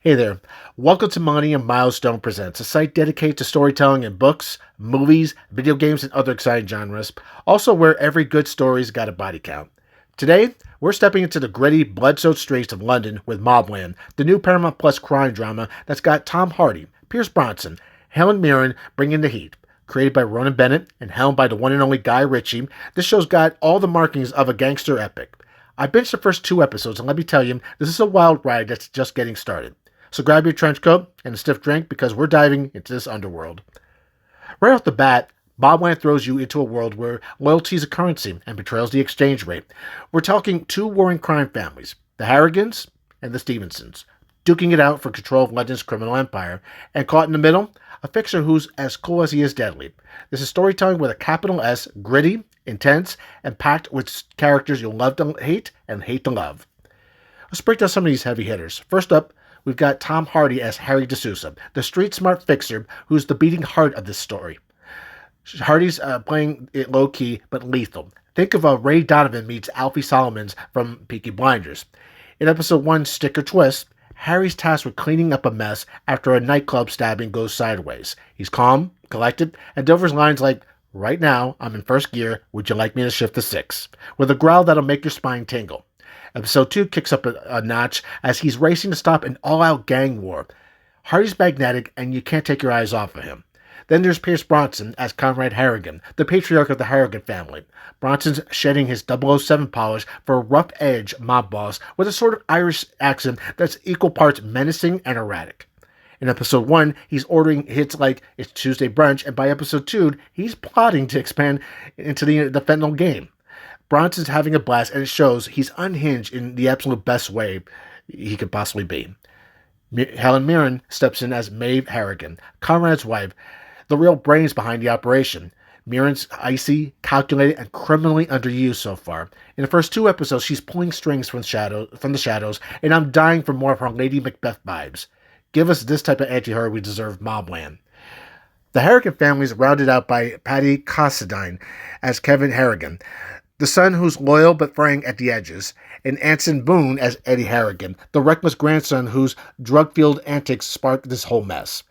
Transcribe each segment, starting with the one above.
Hey there. Welcome to Millennium Milestone Presents, a site dedicated to storytelling in books, movies, video games, and other exciting genres, also where every good story's got a body count. Today, we're stepping into the gritty, blood-soaked streets of London with Mobland, the new Paramount Plus crime drama that's got Tom Hardy, Pierce Bronson, Helen Mirren bringing the heat. Created by Ronan Bennett and helmed by the one and only Guy Ritchie, this show's got all the markings of a gangster epic. I binged the first 2 episodes, and let me tell you, this is a wild ride that's just getting started. So grab your trench coat and a stiff drink because we're diving into this underworld. Right off the bat, Bobland throws you into a world where loyalty is a currency and betrayal's the exchange rate. We're talking two warring crime families, the Harrigans and the Stevensons, duking it out for control of London's criminal empire. And caught in the middle, a fixer who's as cool as he is deadly. This is storytelling with a capital S, gritty, intense, and packed with characters you'll love to hate and hate to love. Let's break down some of these heavy hitters. First up, we've got Tom Hardy as Harry D'Souza, the street-smart fixer who's the beating heart of this story. Hardy's playing it low-key but lethal. Think of Ray Donovan meets Alfie Solomons from Peaky Blinders. In episode 1, Stick or Twist, Harry's tasked with cleaning up a mess after a nightclub stabbing goes sideways. He's calm, collected, and delivers lines like, "Right now, I'm in first gear, would you like me to shift to 6?" with a growl that'll make your spine tingle. Episode 2 kicks up a notch as he's racing to stop an all-out gang war. Hardy's magnetic, and you can't take your eyes off of him. Then there's Pierce Bronson as Conrad Harrigan, the patriarch of the Harrigan family. Bronson's shedding his 007 polish for a rough-edge mob boss with a sort of Irish accent that's equal parts menacing and erratic. In episode 1, he's ordering hits like It's Tuesday Brunch, and by episode 2, he's plotting to expand into the fentanyl game. Bronson's having a blast, and it shows he's unhinged in the absolute best way he could possibly be. Helen Mirren steps in as Maeve Harrigan, Conrad's wife, the real brains behind the operation. Mirren's icy, calculated, and criminally underused so far. In the first 2 episodes, she's pulling strings from the shadows, and I'm dying for more of her Lady Macbeth vibes. Give us this type of anti-hero we deserve, Mobland. The Harrigan family is rounded out by Paddy Considine as Kevin Harrigan, the son who's loyal but fraying at the edges, and Anson Boone as Eddie Harrigan, the reckless grandson whose drug-fueled antics sparked this whole mess.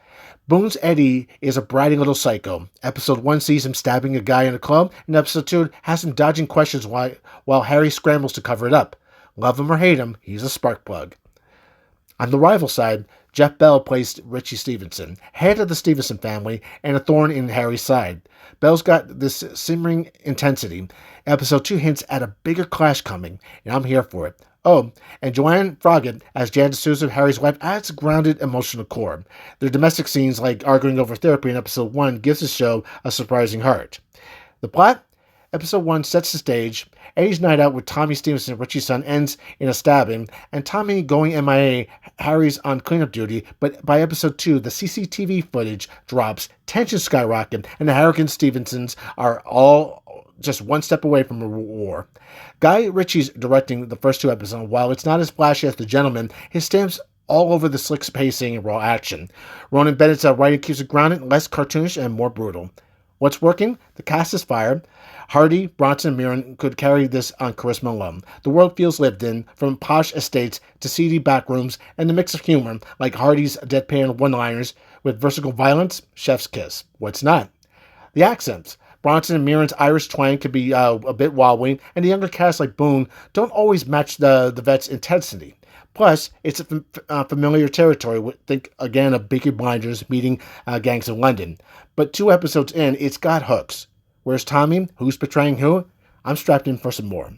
Boone's Eddie is a bratty little psycho. Episode 1 sees him stabbing a guy in a club, and episode 2 has him dodging questions while Harry scrambles to cover it up. Love him or hate him, he's a spark plug. On the rival side, Jeff Bell plays Richie Stevenson, head of the Stevenson family and a thorn in Harry's side. Bell's got this simmering intensity. Episode 2 hints at a bigger clash coming, and I'm here for it. Oh, and Joanne Froggatt as Jan D'Souza, Harry's wife, adds a grounded emotional core. Their domestic scenes, like arguing over therapy in episode 1, gives the show a surprising heart. The plot? Episode 1 sets the stage. Eddie's night out with Tommy Stevenson, Richie's son, ends in a stabbing, and Tommy going MIA, Harry's on cleanup duty, but by episode 2, the CCTV footage drops, tensions skyrocket, and the Harrigan Stevensons are all just one step away from a war. Guy Ritchie's directing the first 2 episodes. While it's not as flashy as The Gentleman, his stamps all over the slick pacing and raw action. Ronan Bennett's writing keeps it grounded, less cartoonish, and more brutal. What's working? The cast is fire. Hardy, Bronson, and Mirren could carry this on charisma alone. The world feels lived in, from posh estates to seedy backrooms, and the mix of humor, like Hardy's deadpan one-liners, with versatile violence, chef's kiss. What's not? The accents. Bronson and Mirren's Irish twang can be a bit wobbly, and the younger cast like Boone don't always match the vet's intensity. Plus, it's a familiar territory. Think again of Peaky Blinders meeting gangs in London. But 2 episodes in, it's got hooks. Where's Tommy? Who's betraying who? I'm strapped in for some more.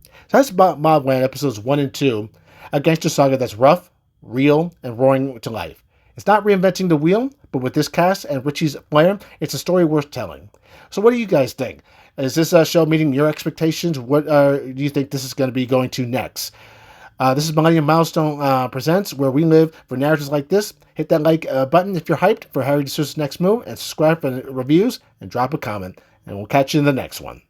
So that's about Mobland episodes 1 and 2, a gangster saga that's rough, real, and roaring to life. It's not reinventing the wheel, but with this cast and Richie's flair, it's a story worth telling. So what do you guys think? Is this show meeting your expectations? What do you think this is going to be going to next? This is Millennium Milestone Presents, where we live for narratives like this. Hit that like button if you're hyped for Harry D'Souza's next move, and subscribe for reviews, and drop a comment. And we'll catch you in the next one.